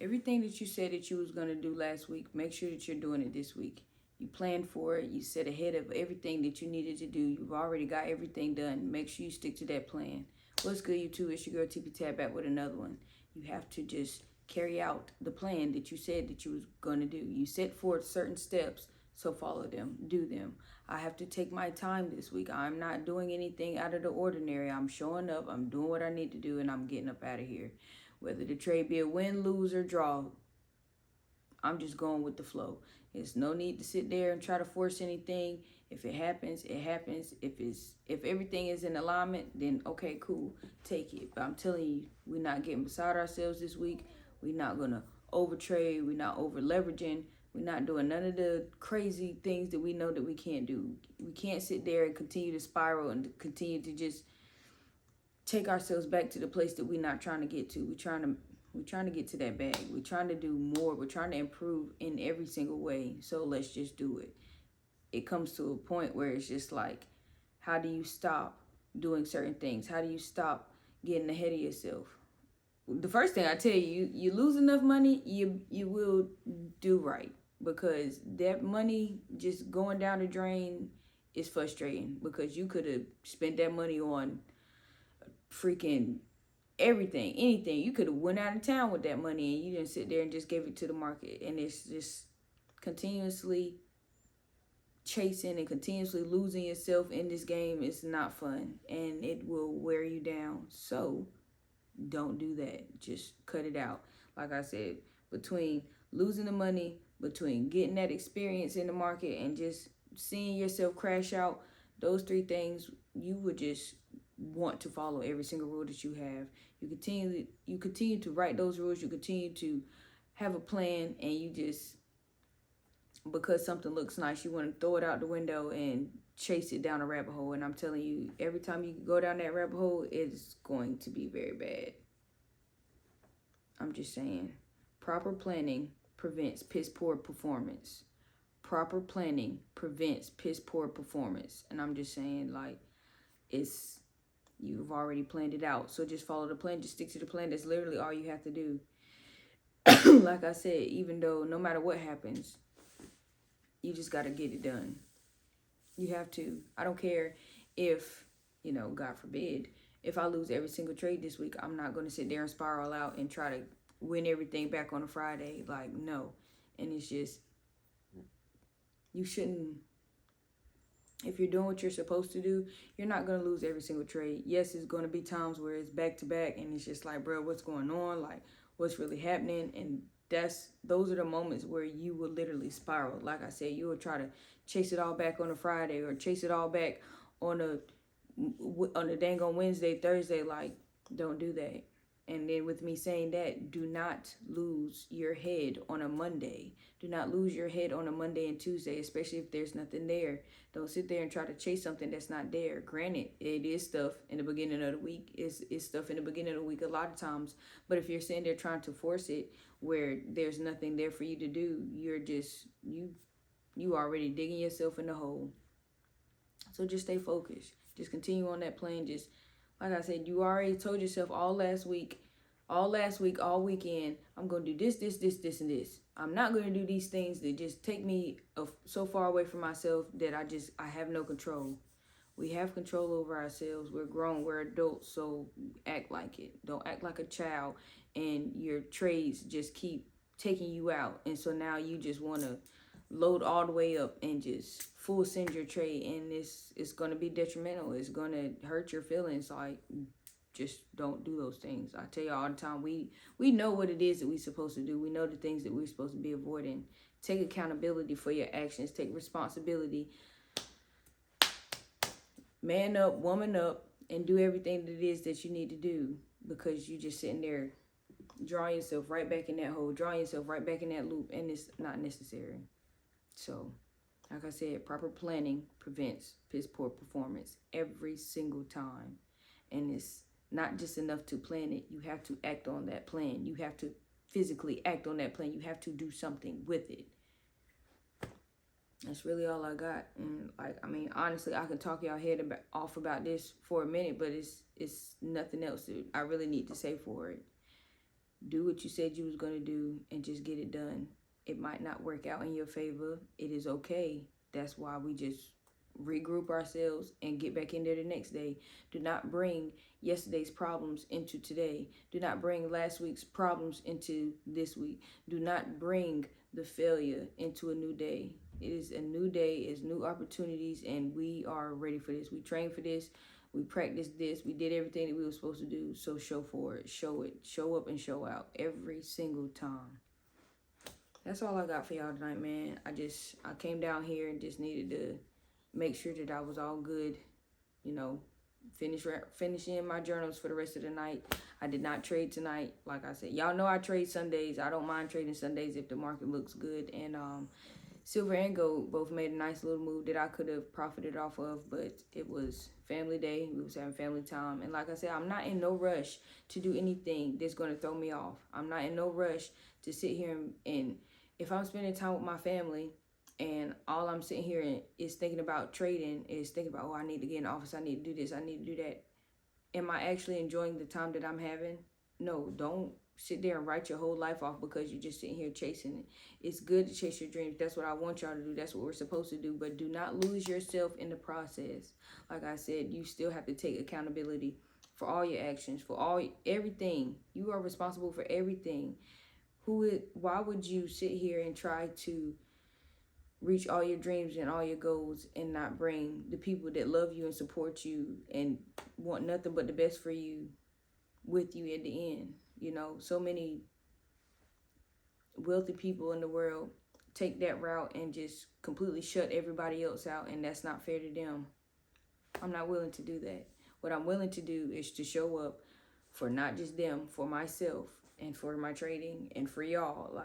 Everything that you said that you was going to do last week, make sure that you're doing it this week. You planned for it. You set ahead of everything that you needed to do. You've already got everything done. Make sure you stick to that plan. What's good, YouTube? It's your girl TP Tab back with another one. You have to just carry out the plan that you said that you was going to do. You set forth certain steps, so follow them, do them. I have to take my time this week. I'm not doing anything out of the ordinary. I'm showing up, I'm doing what I need to do, and I'm getting up out of here. Whether the trade be a win, lose, or draw, I'm just going with the flow. There's no need to sit there and try to force anything. If it happens, it happens. If everything is in alignment, then okay, cool, take it. But I'm telling you, we're not getting beside ourselves this week. We're not gonna overtrade. We're not over leveraging. We're not doing none of the crazy things that we know that we can't do. We can't sit there and continue to spiral and continue to just take ourselves back to the place that we're not trying to get to. We're trying to get to that bag. We're trying to do more. We're trying to improve in every single way. So let's just do it. It comes to a point where it's just like, how do you stop doing certain things? How do you stop getting ahead of yourself? The first thing I tell you, you lose enough money, you will do right, because that money just going down the drain is frustrating, because you could have spent that money on freaking everything, anything. You could have went out of town with that money, and you didn't sit there and just gave it to the market. And it's just continuously chasing and continuously losing yourself in this game. It's not fun, and it will wear you down. So don't do that. Just cut it out. Like I said, between losing the money, between getting that experience in the market, and just seeing yourself crash out, those three things, you would just want to follow every single rule that you have. You continue to write those rules. You continue to have a plan, and you just, because something looks nice, you want to throw it out the window and chase it down a rabbit hole. And I'm telling you, every time you go down that rabbit hole, it's going to be very bad. I'm just saying, proper planning prevents piss poor performance. Proper planning prevents piss poor performance. And I'm just saying, like, you've already planned it out. So just follow the plan. Just stick to the plan. That's literally all you have to do. Like I said, even though no matter what happens, you just got to get it done. You have to. I don't care if, God forbid, if I lose every single trade this week. I'm not going to sit there and spiral out and try to win everything back on a Friday. Like, no. And it's just, you shouldn't. If you're doing what you're supposed to do, you're not going to lose every single trade. Yes, it's going to be times where it's back to back and it's just like, bro, what's going on? Like, what's really happening? And those are the moments where you will literally spiral. Like I said, you will try to chase it all back on a Friday, or chase it all back on a dang on Wednesday, Thursday. Like, don't do that. And then with me saying that, do not lose your head on a Monday. Do not lose your head on a Monday and Tuesday, especially if there's nothing there. Don't sit there and try to chase something that's not there. Granted, it is stuff in the beginning of the week. It's stuff in the beginning of the week a lot of times. But if you're sitting there trying to force it where there's nothing there for you to do, you're just, you already digging yourself in the hole. So just stay focused. Just continue on that plan. Just, like I said, you already told yourself all weekend, I'm going to do this, and this. I'm not going to do these things that just take me so far away from myself that I have no control. We have control over ourselves. We're grown, we're adults, so act like it. Don't act like a child, and your trades just keep taking you out. And so now you just want to load all the way up and just full send your trade, and it's going to be detrimental. It's going to hurt your feelings. Like, just don't do those things. I tell you all the time, we know what it is that we're supposed to do. We know the things that we're supposed to be avoiding. Take accountability for your actions. Take responsibility. Man up, woman up, and do everything that it is that you need to do, because you just sitting there drawing yourself right back in that hole, drawing yourself right back in that loop, and it's not necessary. So, like I said, proper planning prevents piss poor performance every single time. And it's not just enough to plan it. You have to act on that plan. You have to physically act on that plan. You have to do something with it. That's really all I got. And honestly, I could talk y'all head off about this for a minute, but it's nothing else that I really need to say for it. Do what you said you was going to do and just get it done. It might not work out in your favor. It is okay. That's why we just regroup ourselves and get back in there the next day. Do not bring yesterday's problems into today. Do not bring last week's problems into this week. Do not bring the failure into a new day. It is a new day, it's new opportunities, and we are ready for this. We trained for this. We practiced this. We did everything that we were supposed to do. So show forward, show it, show up and show out every single time. That's all I got for y'all tonight, man. I came down here and just needed to make sure that I was all good, you know, finishing my journals for the rest of the night. I did not trade tonight. Like I said, y'all know I trade Sundays. I don't mind trading Sundays if the market looks good. And silver and gold both made a nice little move that I could have profited off of, but it was family day. We was having family time. And like I said, I'm not in no rush to do anything that's going to throw me off. I'm not in no rush to sit here and if I'm spending time with my family and all I'm sitting here is thinking about trading, is thinking about, oh, I need to get in the office, I need to do this, I need to do that. Am I actually enjoying the time that I'm having? No, don't sit there and write your whole life off because you're just sitting here chasing it. It's good to chase your dreams. That's what I want y'all to do. That's what we're supposed to do. But do not lose yourself in the process. Like I said, you still have to take accountability for all your actions, for everything. You are responsible for everything. Why would you sit here and try to reach all your dreams and all your goals and not bring the people that love you and support you and want nothing but the best for you with you at the end? You know, so many wealthy people in the world take that route and just completely shut everybody else out, and that's not fair to them. I'm not willing to do that. What I'm willing to do is to show up for not just them, for myself and for my trading and for y'all,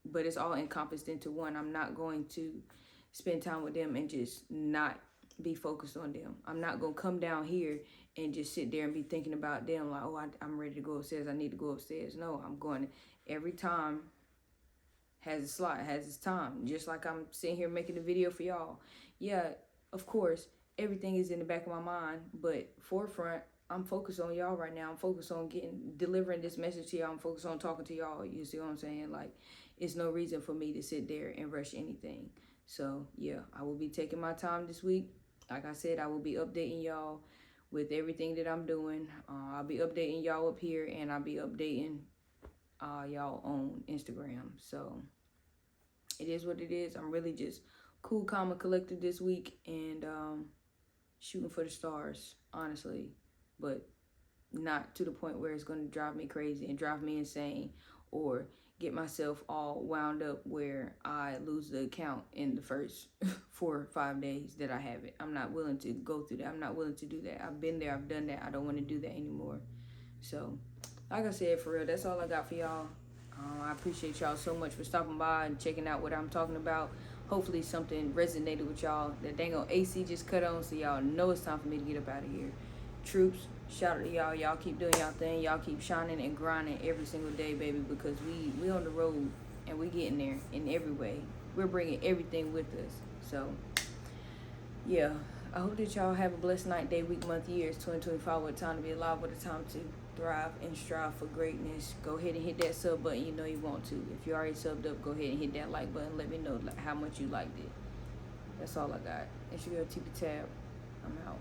but it's all encompassed into one. I'm not going to spend time with them and just not be focused on them. I'm not going to come down here and just sit there and be thinking about them like, oh, I'm ready to go upstairs. I need to go upstairs. No, I'm going to, every time has a slot, has its time. Just like I'm sitting here making a video for y'all. Yeah, of course, everything is in the back of my mind, but forefront, I'm focused on y'all right now. I'm focused on delivering this message to y'all. I'm focused on talking to y'all. You see what I'm saying? Like, it's no reason for me to sit there and rush anything. So, yeah, I will be taking my time this week. Like I said, I will be updating y'all with everything that I'm doing. I'll be updating y'all up here, and I'll be updating y'all on Instagram. So, it is what it is. I'm really just cool, calm, and collected this week, and shooting for the stars, honestly. But not to the point where it's going to drive me crazy and drive me insane or get myself all wound up where I lose the account in the first 4 or 5 days that I have it. I'm not willing to go through that. I'm not willing to do that. I've been there. I've done that. I don't want to do that anymore. So, like I said, for real, that's all I got for y'all. I appreciate y'all so much for stopping by and checking out what I'm talking about. Hopefully something resonated with y'all. That dang old AC just cut on, so y'all know it's time for me to get up out of here. Troops, shout out to y'all. Y'all keep doing y'all thing. Y'all keep shining and grinding every single day, baby, because we on the road and we getting there in every way. We're bringing everything with us. So, yeah, I hope that y'all have a blessed night, day, week, month, year. It's 2025. What a time to be alive. What a time to thrive and strive for greatness. Go ahead and hit that sub button. You know you want to. If you already subbed up, go ahead and hit that like button. Let me know how much you liked it. That's all I got. It's your girl, TP Tab. I'm out.